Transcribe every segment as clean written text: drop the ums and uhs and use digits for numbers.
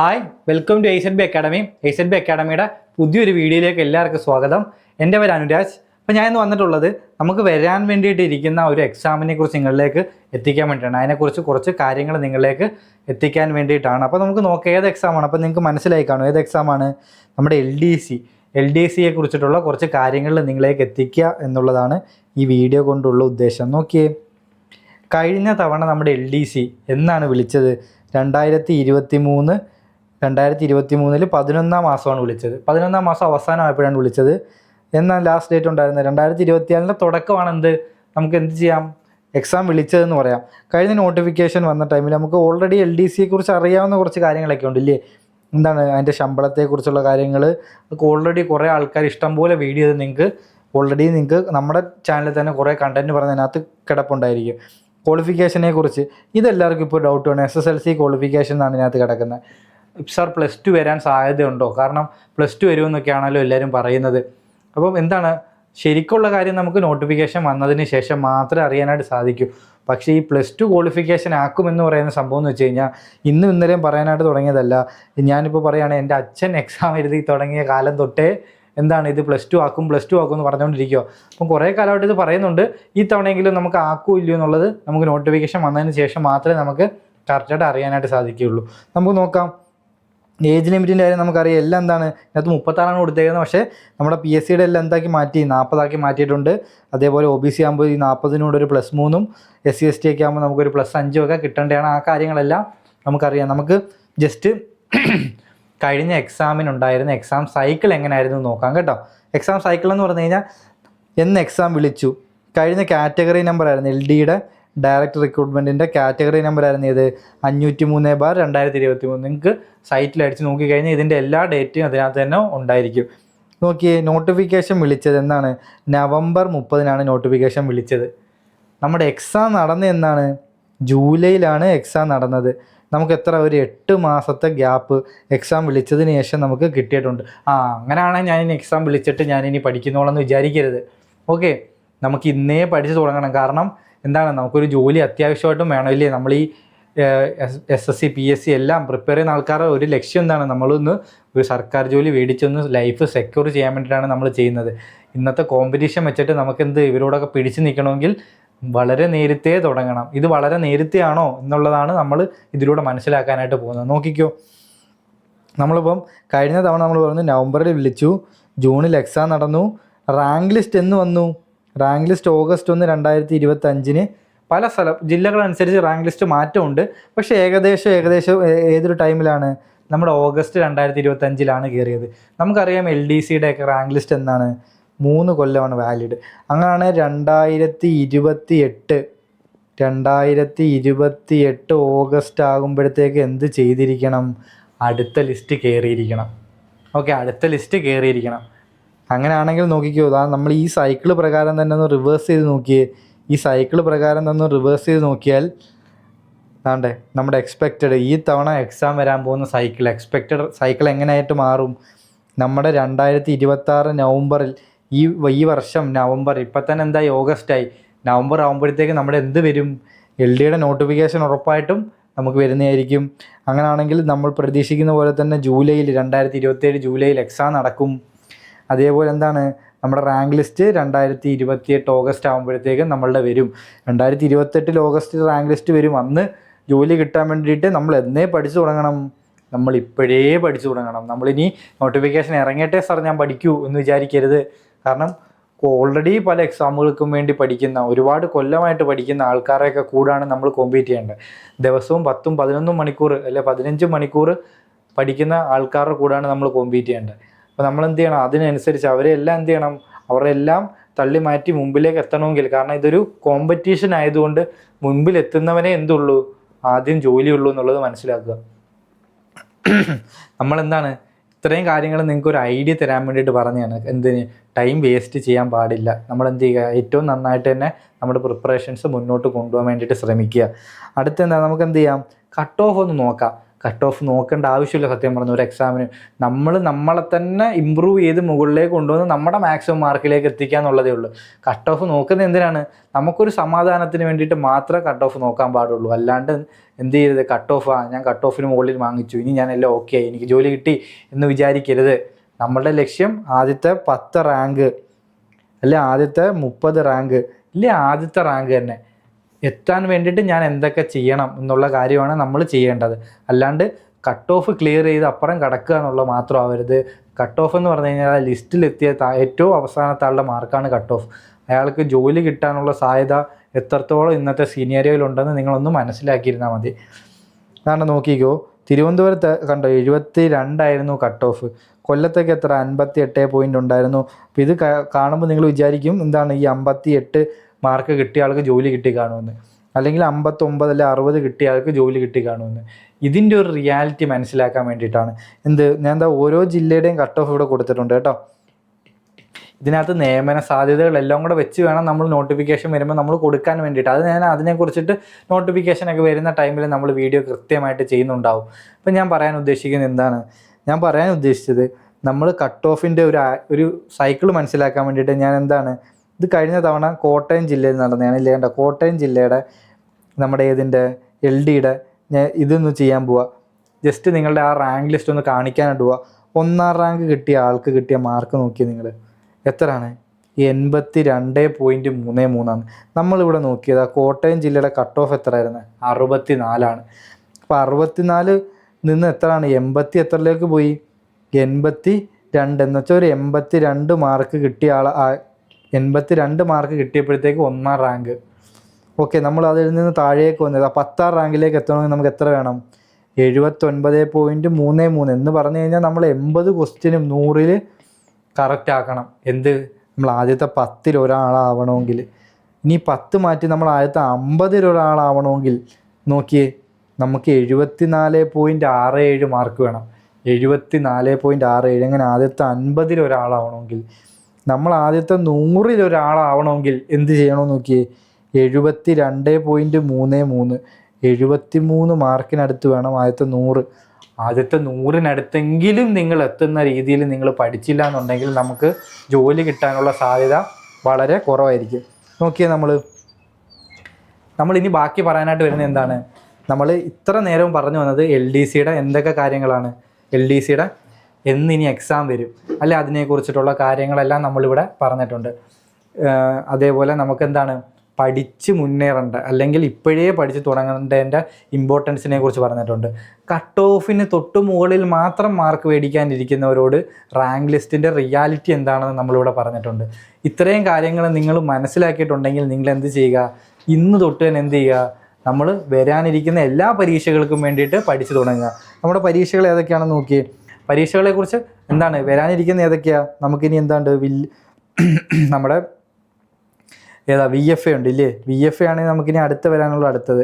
Hi welcome to AZB academy. AZB അക്കാഡമിയുടെ പുതിയൊരു വീഡിയോയിലേക്ക് എല്ലാവർക്കും സ്വാഗതം. എൻ്റെ പേര് അനുരാജ്. അപ്പോൾ ഞാൻ ഇന്ന് വന്നിട്ടുള്ളത് നമുക്ക് വരാൻ വേണ്ടിയിട്ട് ഇരിക്കുന്ന ഒരു എക്സാമിനെ കുറിച്ച് നിങ്ങളിലേക്ക് എത്തിക്കാൻ വേണ്ടിയിട്ടാണ്. അതിനെക്കുറിച്ച് കുറച്ച് കാര്യങ്ങൾ നിങ്ങളിലേക്ക് എത്തിക്കാൻ വേണ്ടിയിട്ടാണ്. അപ്പോൾ നമുക്ക് നോക്കാം ഏത് എക്സാമാണ്. അപ്പോൾ നിങ്ങൾക്ക് മനസ്സിലായി കാണും ഏത് എക്സാമാണ്. നമ്മുടെ LDC കുറിച്ചിട്ടുള്ള കുറച്ച് കാര്യങ്ങൾ നിങ്ങളിലേക്ക് എത്തിക്കുക എന്നുള്ളതാണ് ഈ വീഡിയോ കൊണ്ടുള്ള ഉദ്ദേശം. നോക്കിയേ, കഴിഞ്ഞ തവണ നമ്മുടെ LDC എന്നാണ് വിളിച്ചത്? 2023 11-ാം മാസമാണ് വിളിച്ചത്. 11-ാം മാസം അവസാനമായപ്പോഴാണ് വിളിച്ചത്. എന്നാൽ ലാസ്റ്റ് ഡേറ്റ് ഉണ്ടായിരുന്നത് 2024 തുടക്കമാണ്. നമുക്ക് എന്ത് ചെയ്യാം, എക്സാം വിളിച്ചതെന്ന് പറയാം. കഴിഞ്ഞ നോട്ടിഫിക്കേഷൻ വന്ന ടൈമിൽ നമുക്ക് ഓൾറെഡി LDCയെക്കുറിച്ച് അറിയാവുന്ന കുറച്ച് കാര്യങ്ങളൊക്കെ ഉണ്ടല്ലേ. എന്താണ് അതിൻ്റെ ശമ്പളത്തെക്കുറിച്ചുള്ള കാര്യങ്ങൾ ഒക്കെ ഓൾറെഡി കുറേ ആൾക്കാർ ഇഷ്ടംപോലെ വീഡിയോ ചെയ്ത് നിങ്ങൾക്ക് നമ്മുടെ ചാനലിൽ തന്നെ കുറേ കണ്ടൻറ്റ് പറഞ്ഞതിനകത്ത് കിടപ്പുണ്ടായിരിക്കും. ക്വാളിഫിക്കേഷനെ കുറിച്ച് ഇതെല്ലാവർക്കും ഇപ്പോൾ ഡൗട്ട് വേണം. SSLC ക്വാളിഫിക്കേഷൻ എന്നാണ് ഇതിനകത്ത് കിടക്കുന്നത്. സാർ +2 വരാൻ സാധ്യതയുണ്ടോ? കാരണം +2 വരുമെന്നൊക്കെയാണല്ലോ എല്ലാവരും പറയുന്നത്. അപ്പം എന്താണ് ശരിക്കുള്ള കാര്യം, നമുക്ക് നോട്ടിഫിക്കേഷൻ വന്നതിന് ശേഷം മാത്രമേ അറിയാനായിട്ട് സാധിക്കൂ. പക്ഷേ ഈ +2 ക്വാളിഫിക്കേഷൻ ആക്കുമെന്ന് പറയുന്ന സംഭവം എന്ന് വെച്ച് കഴിഞ്ഞാൽ ഇന്നും ഇന്നലെയും പറയാനായിട്ട് തുടങ്ങിയതല്ല. ഞാനിപ്പോൾ പറയുകയാണെങ്കിൽ എൻ്റെ അച്ഛൻ എക്സാം എഴുതി തുടങ്ങിയ കാലം തൊട്ടേ എന്താണ് ഇത് +2 ആക്കും എന്ന് പറഞ്ഞുകൊണ്ടിരിക്കുക. അപ്പം കുറേ കാലമായിട്ട് ഇത് പറയുന്നുണ്ട്. ഈ തവണയെങ്കിലും നമുക്ക് ആക്കൂ ഇല്ലയോ എന്നുള്ളത് നമുക്ക് നോട്ടിഫിക്കേഷൻ വന്നതിന് ശേഷം മാത്രമേ നമുക്ക് കറക്റ്റായിട്ട് അറിയാനായിട്ട് സാധിക്കുകയുള്ളൂ. നമുക്ക് നോക്കാം. ഏജ് ലിമിറ്റിൻ്റെ കാര്യം നമുക്കറിയാം. എല്ലാം എന്താണ് ഇതിനകത്ത് 36 കൊടുത്തേക്കുന്നത്. പക്ഷേ നമ്മുടെ PSCയുടെ എല്ലാം എന്താക്കി മാറ്റി 40 മാറ്റിയിട്ടുണ്ട്. അതേപോലെ OBC ആകുമ്പോൾ ഈ 40 ഒരു +3, SC/ST ഒക്കെ ആകുമ്പോൾ നമുക്കൊരു +5 ഒക്കെ കിട്ടേണ്ടതാണ്. ആ കാര്യങ്ങളെല്ലാം നമുക്കറിയാം. നമുക്ക് ജസ്റ്റ് കഴിഞ്ഞ എക്സാമിനുണ്ടായിരുന്ന എക്സാം സൈക്കിൾ എങ്ങനെയായിരുന്നു നോക്കാം കേട്ടോ. എക്സാം സൈക്കിൾ എന്ന് പറഞ്ഞു കഴിഞ്ഞാൽ എന്ന് എക്സാം വിളിച്ചു, കഴിഞ്ഞ കാറ്റഗറി നമ്പർ ആയിരുന്നു LDയുടെ ഡയറക്റ്റ് റിക്രൂട്ട്മെൻറ്റിൻ്റെ കാറ്റഗറി നമ്പർ ആയിരുന്നു ഇത് 503/2023. നിങ്ങൾക്ക് സൈറ്റിൽ അടിച്ച് നോക്കിക്കഴിഞ്ഞാൽ ഇതിൻ്റെ എല്ലാ ഡേറ്റും അതിനകത്ത് തന്നെ ഉണ്ടായിരിക്കും. നോക്കിയേ, നോട്ടിഫിക്കേഷൻ വിളിച്ചത് എന്നാണ്? നവംബർ 30 നോട്ടിഫിക്കേഷൻ വിളിച്ചത്. നമ്മുടെ എക്സാം നടന്നത് എന്നാണ്? ജൂലൈയിലാണ് എക്സാം നടന്നത്. നമുക്ക് ഒരു 8 മാസത്തെ ഗ്യാപ്പ് എക്സാം വിളിച്ചതിന് ശേഷം നമുക്ക് കിട്ടിയിട്ടുണ്ട്. അങ്ങനെയാണെങ്കിൽ ഞാനിനി എക്സാം വിളിച്ചിട്ട് ഞാനിനി പഠിക്കുന്നോളെന്ന് വിചാരിക്കരുത്. ഓക്കെ, നമുക്ക് ഇന്നേ പഠിച്ച് തുടങ്ങണം. കാരണം എന്താണ്, നമുക്കൊരു ജോലി അത്യാവശ്യമായിട്ടും വേണം ഇല്ലേ. നമ്മൾ ഈ SSC PSC എല്ലാം പ്രിപ്പയർ ചെയ്യുന്ന ആൾക്കാരുടെ ഒരു ലക്ഷ്യം എന്താണ്? നമ്മളൊന്ന് ഒരു സർക്കാർ ജോലി മേടിച്ചൊന്ന് ലൈഫ് സെക്യൂർ ചെയ്യാൻ വേണ്ടിയിട്ടാണ് നമ്മൾ ചെയ്യുന്നത്. ഇന്നത്തെ കോമ്പറ്റീഷൻ വെച്ചിട്ട് നമുക്കെന്ത് ഇവരോടൊക്കെ പിടിച്ച് നിൽക്കണമെങ്കിൽ വളരെ നേരത്തെ തുടങ്ങണം. ഇത് വളരെ നേരത്തെ ആണോ എന്നുള്ളതാണ് നമ്മൾ ഇതിലൂടെ മനസ്സിലാക്കാനായിട്ട് പോകുന്നത്. നോക്കിക്കോ, നമ്മളിപ്പം കഴിഞ്ഞ തവണ നമ്മൾ പറഞ്ഞു നവംബറിൽ വിളിച്ചു, ജൂണിൽ എക്സാം നടന്നു. റാങ്ക് ലിസ്റ്റ് എന്ന് വന്നു? റാങ്ക് ലിസ്റ്റ് August 1, 2025 പല ജില്ലകളനുസരിച്ച് റാങ്ക് ലിസ്റ്റ് മാറ്റമുണ്ട്. പക്ഷേ ഏകദേശം ഏതൊരു ടൈമിലാണ്? നമ്മുടെ August 2025 കയറിയത്. നമുക്കറിയാം LDCയുടെ ഒക്കെ റാങ്ക് ലിസ്റ്റ് എന്നാണ്? 3 കൊല്ലമാണ് വാലിഡ്. അങ്ങനെയാണ് 2028 ഓഗസ്റ്റ് ആകുമ്പോഴത്തേക്ക് എന്ത് ചെയ്തിരിക്കണം? അടുത്ത ലിസ്റ്റ് കയറിയിരിക്കണം. ഓക്കെ, അടുത്ത ലിസ്റ്റ് കയറിയിരിക്കണം. അങ്ങനെയാണെങ്കിൽ നോക്കിക്കോ, നമ്മൾ ഈ സൈക്കിൾ പ്രകാരം തന്നെ ഒന്ന് റിവേഴ്സ് ചെയ്ത് നോക്കിയേ. ഈ സൈക്കിൾ പ്രകാരം തന്നെ റിവേഴ്സ് ചെയ്ത് നോക്കിയാൽ നമ്മുടെ എക്സ്പെക്റ്റഡ് ഈ തവണ എക്സാം വരാൻ പോകുന്ന എക്സ്പെക്റ്റഡ് സൈക്കിൾ എങ്ങനെയായിട്ട് മാറും? നമ്മുടെ 2026 നവംബറിൽ ഈ വർഷം നവംബർ, ഇപ്പം തന്നെ എന്തായി? ഓഗസ്റ്റായി. നവംബർ ആകുമ്പോഴത്തേക്ക് നമ്മുടെ എന്ത് വരും? LDയുടെ നോട്ടിഫിക്കേഷൻ ഉറപ്പായിട്ടും നമുക്ക് വരുന്നതായിരിക്കും. അങ്ങനെയാണെങ്കിൽ നമ്മൾ പ്രതീക്ഷിക്കുന്ന പോലെ തന്നെ 2027 ജൂലൈയിൽ എക്സാം നടക്കും. അതേപോലെ എന്താണ്, നമ്മുടെ റാങ്ക് ലിസ്റ്റ് 2028 ഓഗസ്റ്റ് ആകുമ്പോഴത്തേക്കും നമ്മളുടെ വരും. 2028 ഓഗസ്റ്റ് റാങ്ക് ലിസ്റ്റ് വരും. അന്ന് ജോലി കിട്ടാൻ വേണ്ടിയിട്ട് നമ്മൾ എന്നേ പഠിച്ചു തുടങ്ങണം? നമ്മൾ ഇപ്പോഴേ പഠിച്ചു തുടങ്ങണം. നമ്മളിനി നോട്ടിഫിക്കേഷൻ ഇറങ്ങിയിട്ടേ സാർ ഞാൻ പഠിക്കൂ എന്ന് വിചാരിക്കരുത്. കാരണം ഓൾറെഡി പല എക്സാമുകൾക്കും വേണ്ടി പഠിക്കുന്ന, ഒരുപാട് കൊല്ലമായിട്ട് പഠിക്കുന്ന ആൾക്കാരെയൊക്കെ കൂടാണ് നമ്മൾ കോമ്പീറ്റ് ചെയ്യേണ്ടത്. ദിവസവും 10-11 മണിക്കൂർ അല്ലെ 15 മണിക്കൂർ പഠിക്കുന്ന ആൾക്കാരുടെ കൂടാണ് നമ്മൾ കോമ്പീറ്റ് ചെയ്യേണ്ടത്. അപ്പോൾ നമ്മൾ എന്ത് ചെയ്യണം? അതിനനുസരിച്ച് അവരെല്ലാം എന്ത് ചെയ്യണം? അവരെല്ലാം തള്ളി മാറ്റി മുമ്പിലേക്ക് എത്തണമെങ്കിൽ, കാരണം ഇതൊരു കോമ്പറ്റീഷൻ ആയതുകൊണ്ട് മുൻപിൽ എത്തുന്നവനെ എന്തുള്ളൂ? ആദ്യം ജോലിയുള്ളൂ എന്നുള്ളത് മനസ്സിലാക്കുക. നമ്മളെന്താണ് ഇത്രയും കാര്യങ്ങൾ നിങ്ങൾക്ക് ഒരു ഐഡിയ തരാൻ വേണ്ടിയിട്ട് പറഞ്ഞതാണ്. എന്തിന്? ടൈം വേസ്റ്റ് ചെയ്യാൻ പാടില്ല. നമ്മൾ എന്ത് ചെയ്യുക? ഏറ്റവും നന്നായിട്ട് തന്നെ നമ്മുടെ പ്രിപ്പറേഷൻസ് മുന്നോട്ട് കൊണ്ടുപോകാൻ വേണ്ടിയിട്ട് ശ്രമിക്കുക. അടുത്തെന്താ, നമുക്ക് എന്ത് ചെയ്യാം? കട്ട് ഓഫ് ഒന്ന് നോക്കാം. കട്ട് ഓഫ് നോക്കേണ്ട ആവശ്യമില്ല. സത്യം പറഞ്ഞ ഒരു എക്സാമിന് നമ്മളെ തന്നെ ഇമ്പ്രൂവ് ചെയ്ത് മുകളിലേക്ക് കൊണ്ടുവന്ന് നമ്മുടെ മാക്സിമം മാർക്കിലേക്ക് എത്തിക്കുക എന്നുള്ളതേ ഉള്ളൂ. കട്ട് ഓഫ് നോക്കുന്നത് എന്തിനാണ്? നമുക്കൊരു സമാധാനത്തിന് വേണ്ടിയിട്ട് മാത്രമേ കട്ട് ഓഫ് നോക്കാൻ പാടുള്ളൂ. അല്ലാണ്ട് എന്ത് ചെയ്യരുത്, കട്ട് ഓഫ് ഞാൻ കട്ട് ഓഫിന് മുകളിൽ വാങ്ങിച്ചു, ഇനി ഞാൻ എല്ലാം ഓക്കെ ആയി, എനിക്ക് ജോലി കിട്ടി എന്ന് വിചാരിക്കരുത്. നമ്മളുടെ ലക്ഷ്യം ആദ്യത്തെ 10 റാങ്ക്, അല്ലെ ആദ്യത്തെ 30 റാങ്ക്, ഇല്ലേ ആദ്യത്തെ റാങ്ക് തന്നെ എത്താൻ വേണ്ടിയിട്ട് ഞാൻ എന്തൊക്കെ ചെയ്യണം എന്നുള്ള കാര്യമാണ് നമ്മൾ ചെയ്യേണ്ടത്. അല്ലാണ്ട് കട്ട് ഓഫ് ക്ലിയർ ചെയ്ത് അപ്പുറം കടക്കുക എന്നുള്ളത് മാത്രമാവരുത്. കട്ട് ഓഫ് എന്ന് പറഞ്ഞു കഴിഞ്ഞാൽ ലിസ്റ്റിലെത്തിയ ഏറ്റവും അവസാനത്തെ ആളുടെ മാർക്കാണ് കട്ട് ഓഫ്. അയാൾക്ക് ജോലി കിട്ടാനുള്ള സാധ്യത എത്രത്തോളം ഇന്നത്തെ സീനിയറിയിലുണ്ടെന്ന് നിങ്ങളൊന്ന് മനസ്സിലാക്കിയിരുന്നാൽ മതി. അതാണ് നോക്കിക്കോ, തിരുവനന്തപുരത്ത് കണ്ടോ 72 കട്ട് ഓഫ്, കൊല്ലത്തേക്ക് എത്ര 58 പോയിൻ്റ് ഉണ്ടായിരുന്നു. അപ്പോൾ ഇത് കാണുമ്പോൾ നിങ്ങൾ വിചാരിക്കും എന്താണ് ഈ 58 മാർക്ക് കിട്ടിയ ആൾക്ക് ജോലി കിട്ടി കാണുമെന്ന്, അല്ലെങ്കിൽ 59 അല്ലെ 60 കിട്ടിയ ആൾക്ക് ജോലി കിട്ടി കാണുമെന്ന്. ഇതിൻ്റെ ഒരു റിയാലിറ്റി മനസ്സിലാക്കാൻ വേണ്ടിയിട്ടാണ് ഞാൻ ഓരോ ജില്ലയുടെയും കട്ട് ഓഫ് ഇവിടെ കൊടുത്തിട്ടുണ്ട് കേട്ടോ. ഇതിനകത്ത് നിയമന സാധ്യതകളെല്ലാം കൂടെ വെച്ച് വേണം നമ്മൾ നോട്ടിഫിക്കേഷൻ വരുമ്പോൾ നമ്മൾ കൊടുക്കാൻ വേണ്ടിയിട്ട്. അത് ഞാൻ അതിനെക്കുറിച്ചിട്ട് നോട്ടിഫിക്കേഷനൊക്കെ വരുന്ന ടൈമിൽ നമ്മൾ വീഡിയോ കൃത്യമായിട്ട് ചെയ്യുന്നുണ്ടാവും. അപ്പം ഞാൻ പറയാൻ ഉദ്ദേശിക്കുന്നത് എന്താണ്, ഞാൻ പറയാൻ ഉദ്ദേശിച്ചത് നമ്മൾ കട്ട് ഓഫിൻ്റെ ഒരു സൈക്കിൾ മനസ്സിലാക്കാൻ വേണ്ടിയിട്ട് ഞാൻ ഇത് കഴിഞ്ഞ തവണ കോട്ടയം ജില്ലയിൽ നടന്നതാണ്. ഇല്ലേ കണ്ടോ, കോട്ടയം ജില്ലയുടെ നമ്മുടെ ഇതിൻ്റെ LDയുടെ ഇതൊന്ന് ചെയ്യാൻ പോവുക. ജസ്റ്റ് നിങ്ങളുടെ ആ റാങ്ക് ലിസ്റ്റ് ഒന്ന് കാണിക്കാനായിട്ട് പോവുക. 1ാം റാങ്ക് കിട്ടിയ ആൾക്ക് കിട്ടിയ മാർക്ക് നോക്കിയാൽ നിങ്ങൾ എത്രയാണ്? 82.33. നമ്മളിവിടെ നോക്കിയത് കോട്ടയം ജില്ലയുടെ കട്ട് ഓഫ് എത്രയായിരുന്നു? 64. അപ്പോൾ 64 നിന്ന് എത്രയാണ് 80 എത്രയിലേക്ക് പോയി? 82. എന്ന് വെച്ചാൽ ഒരു 82 മാർക്ക് കിട്ടിയ 82 മാർക്ക് കിട്ടിയപ്പോഴത്തേക്ക് 1ാം റാങ്ക്. ഓക്കെ, നമ്മൾ അതിൽ നിന്ന് താഴേക്ക് വന്നത് 10ാം റാങ്കിലേക്ക് എത്തണമെങ്കിൽ നമുക്ക് എത്ര വേണം? 79.33 എന്ന് പറഞ്ഞു കഴിഞ്ഞാൽ നമ്മൾ 80 ക്വസ്റ്റ്യനും 100ൽ കറക്റ്റ് ആക്കണം. നമ്മൾ ആദ്യത്തെ 10ൽ ഒരാളാവണമെങ്കിൽ. ഇനി 10 മാറ്റി നമ്മൾ ആദ്യത്തെ 50ൽ ഒരാളാവണമെങ്കിൽ നോക്കിയേ, നമുക്ക് 74.67 മാർക്ക് വേണം. 74.67. അങ്ങനെ ആദ്യത്തെ 50ൽ ഒരാളാവണമെങ്കിൽ, നമ്മൾ ആദ്യത്തെ 100ൽ ഒരാളാവണമെങ്കിൽ എന്ത് ചെയ്യണമെന്ന് നോക്കിയേ, 72.33. 73 മാർക്കിനടുത്ത് വേണം ആദ്യത്തെ 100. ആദ്യത്തെ 100-നടുത്തെങ്കിലും നിങ്ങൾ എത്തുന്ന രീതിയിൽ നിങ്ങൾ പഠിച്ചില്ല എന്നുണ്ടെങ്കിൽ നമുക്ക് ജോലി കിട്ടാനുള്ള സാധ്യത വളരെ കുറവായിരിക്കും. നോക്കിയേ, നമ്മൾ ഇനി ബാക്കി പറയാനായിട്ട് വരുന്നത് എന്താണ്? നമ്മൾ ഇത്ര നേരവും പറഞ്ഞു വന്നത് LDCയുടെ എന്തൊക്കെ കാര്യങ്ങളാണ്, LDCയുടെ എന്നിനി എക്സാം വരും അല്ലെ, അതിനെക്കുറിച്ചിട്ടുള്ള കാര്യങ്ങളെല്ലാം നമ്മളിവിടെ പറഞ്ഞിട്ടുണ്ട്. അതേപോലെ നമുക്കെന്താണ് പഠിച്ച് മുന്നേറേണ്ട, അല്ലെങ്കിൽ ഇപ്പോഴേ പഠിച്ച് തുടങ്ങേണ്ടതിൻ്റെ ഇമ്പോർട്ടൻസിനെ കുറിച്ച് പറഞ്ഞിട്ടുണ്ട്. കട്ട് ഓഫിന് തൊട്ട് മുകളിൽ മാത്രം മാർക്ക് മേടിക്കാനിരിക്കുന്നവരോട് റാങ്ക് ലിസ്റ്റിൻ്റെ റിയാലിറ്റി എന്താണെന്ന് നമ്മളിവിടെ പറഞ്ഞിട്ടുണ്ട്. ഇത്രയും കാര്യങ്ങൾ നിങ്ങൾ മനസ്സിലാക്കിയിട്ടുണ്ടെങ്കിൽ നിങ്ങൾ എന്ത് ചെയ്യുക, ഇന്ന് തൊട്ട് തന്നെ എന്ത് ചെയ്യുക, നമ്മൾ വരാനിരിക്കുന്ന എല്ലാ പരീക്ഷകൾക്കും വേണ്ടിയിട്ട് പഠിച്ചു തുടങ്ങുക. നമ്മുടെ പരീക്ഷകൾ ഏതൊക്കെയാണെന്ന് നോക്കിയേ. പരീക്ഷകളെക്കുറിച്ച് വരാനിരിക്കുന്ന ഏതൊക്കെയാണ്? നമുക്കിനി നമ്മുടെ VFA ഉണ്ട് ഇല്ലേ? VFA ആണെങ്കിൽ നമുക്കിനി അടുത്തത്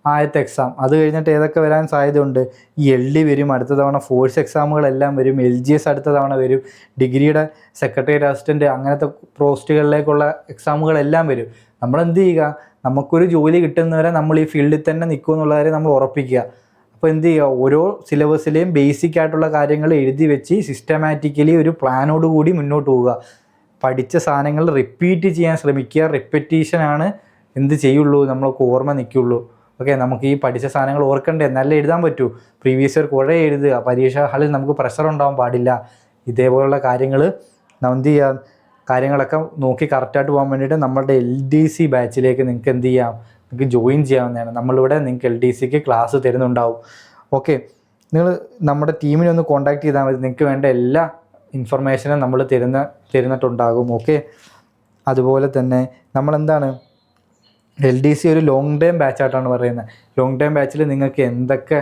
ആദ്യത്തെ എക്സാം. അത് കഴിഞ്ഞിട്ട് ഏതൊക്കെ വരാൻ സാധ്യതയുണ്ട്? ഈ LD വരും, അടുത്ത തവണ ഫോഴ്സ് എക്സാമുകളെല്ലാം വരും, LGS അടുത്ത തവണ വരും, ഡിഗ്രിയുടെ സെക്രട്ടേറിയറ്റ് അസിസ്റ്റൻറ്റ് അങ്ങനത്തെ പോസ്റ്റുകളിലേക്കുള്ള എക്സാമുകളെല്ലാം വരും. നമ്മളെന്ത് ചെയ്യുക, നമുക്കൊരു ജോലി കിട്ടുന്നവരെ നമ്മൾ ഈ ഫീൽഡിൽ തന്നെ നിൽക്കും എന്നുള്ള കാര്യം നമ്മൾ ഉറപ്പിക്കുക. അപ്പോൾ എന്ത് ചെയ്യുക, ഓരോ സിലബസിലെയും ബേസിക് ആയിട്ടുള്ള കാര്യങ്ങൾ എഴുതി വെച്ച് സിസ്റ്റമാറ്റിക്കലി ഒരു പ്ലാനോട് കൂടി മുന്നോട്ട് പോവുക. പഠിച്ച സാധനങ്ങൾ റിപ്പീറ്റ് ചെയ്യാൻ ശ്രമിക്കുക. റിപ്പറ്റീഷനാണ് എന്ത് ചെയ്യുള്ളൂ, നമ്മൾക്ക് ഓർമ്മ നിൽക്കുള്ളൂ. ഓക്കെ, നമുക്ക് ഈ പഠിച്ച സാധനങ്ങൾ ഓർക്കണ്ടേ, എന്നാലേ എഴുതാൻ പറ്റൂ. പ്രീവിയസ് ഇയർ കുറേ എഴുതുക, പരീക്ഷാ ഹാളിൽ നമുക്ക് പ്രഷർ ഉണ്ടാവാൻ പാടില്ല. ഇതേപോലുള്ള കാര്യങ്ങൾ എന്ത് ചെയ്യുക, കാര്യങ്ങളൊക്കെ നോക്കി കറക്റ്റായിട്ട് പോകാൻ വേണ്ടിയിട്ട് നമ്മളുടെ LDC ബാച്ചിലേക്ക് നിങ്ങൾക്ക് എന്ത് ചെയ്യാം, നിങ്ങൾക്ക് ജോയിൻ ചെയ്യാവുന്നതാണ്. നമ്മളിവിടെ നിങ്ങൾക്ക് LDCക്ക് ക്ലാസ് തരുന്നുണ്ടാവും. ഓക്കെ, നിങ്ങൾ നമ്മുടെ ടീമിനെ ഒന്ന് കോൺടാക്ട് ചെയ്താൽ മതി, നിങ്ങൾക്ക് വേണ്ട എല്ലാ ഇൻഫർമേഷനും നമ്മൾ തരുന്നിട്ടുണ്ടാകും. ഓക്കെ, അതുപോലെ തന്നെ നമ്മളെന്താണ് LDC ഒരു ലോങ് ടൈം ബാച്ചായിട്ടാണ് പറയുന്നത്. ലോങ് ടൈം ബാച്ചിൽ നിങ്ങൾക്ക് എന്തൊക്കെ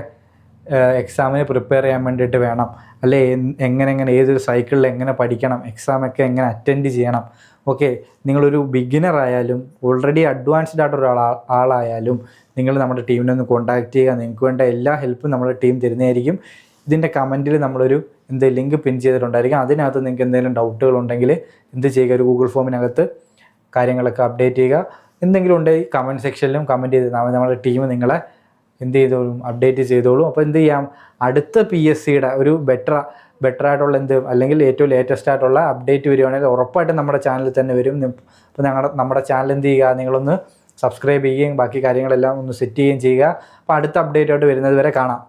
എക്സാമിന് പ്രിപ്പയർ ചെയ്യാൻ വേണ്ടിയിട്ട് വേണം, അല്ലെ എങ്ങനെ ഏതൊരു സൈക്കിളിൽ എങ്ങനെ പഠിക്കണം, എക്സാമൊക്കെ എങ്ങനെ അറ്റൻഡ് ചെയ്യണം. ഓക്കെ, നിങ്ങളൊരു ബിഗിനർ ആയാലും ഓൾറെഡി അഡ്വാൻസ്ഡ് ആയിട്ടൊരു ആളായാലും നിങ്ങൾ നമ്മുടെ ടീമിനെ ഒന്ന് കോൺടാക്ട് ചെയ്യുക. നിങ്ങൾക്ക് വേണ്ട എല്ലാ ഹെൽപ്പും നമ്മുടെ ടീം തരുന്നതായിരിക്കും. ഇതിൻ്റെ കമൻറ്റിൽ നമ്മളൊരു ലിങ്ക് പിൻ ചെയ്തിട്ടുണ്ടായിരിക്കും. അതിനകത്ത് നിങ്ങൾക്ക് എന്തെങ്കിലും ഡൗട്ടുകളുണ്ടെങ്കിൽ എന്ത് ചെയ്യുക, ഒരു ഗൂഗിൾ ഫോമിനകത്ത് കാര്യങ്ങളൊക്കെ അപ്ഡേറ്റ് ചെയ്യുക. എന്തെങ്കിലും ഉണ്ടെങ്കിൽ കമൻറ്റ് സെക്ഷനിലും കമൻറ്റ് ചെയ്ത് നമ്മുടെ ടീം നിങ്ങളെ എന്ത് ചെയ്തോളും, അപ്ഡേറ്റ് ചെയ്തോളും. അപ്പോൾ എന്ത് ചെയ്യാം, അടുത്ത PSCയുടെ ഒരു ബെറ്റർ ആയിട്ടുള്ള അല്ലെങ്കിൽ ഏറ്റവും ലേറ്റസ്റ്റ് ആയിട്ടുള്ള അപ്ഡേറ്റ് വരികയാണെങ്കിൽ ഉറപ്പായിട്ടും നമ്മുടെ ചാനലിൽ തന്നെ വരും. അപ്പോൾ നമ്മുടെ ചാനൽ എന്ത് ചെയ്യുക, നിങ്ങളൊന്ന് സബ്സ്ക്രൈബ് ചെയ്യുകയും ബാക്കി കാര്യങ്ങളെല്ലാം ഒന്ന് സെറ്റ് ചെയ്യുകയും ചെയ്യുക. അപ്പോൾ അടുത്ത അപ്ഡേറ്റ് ആയിട്ട് വരുന്നത് വരെ കാണാം.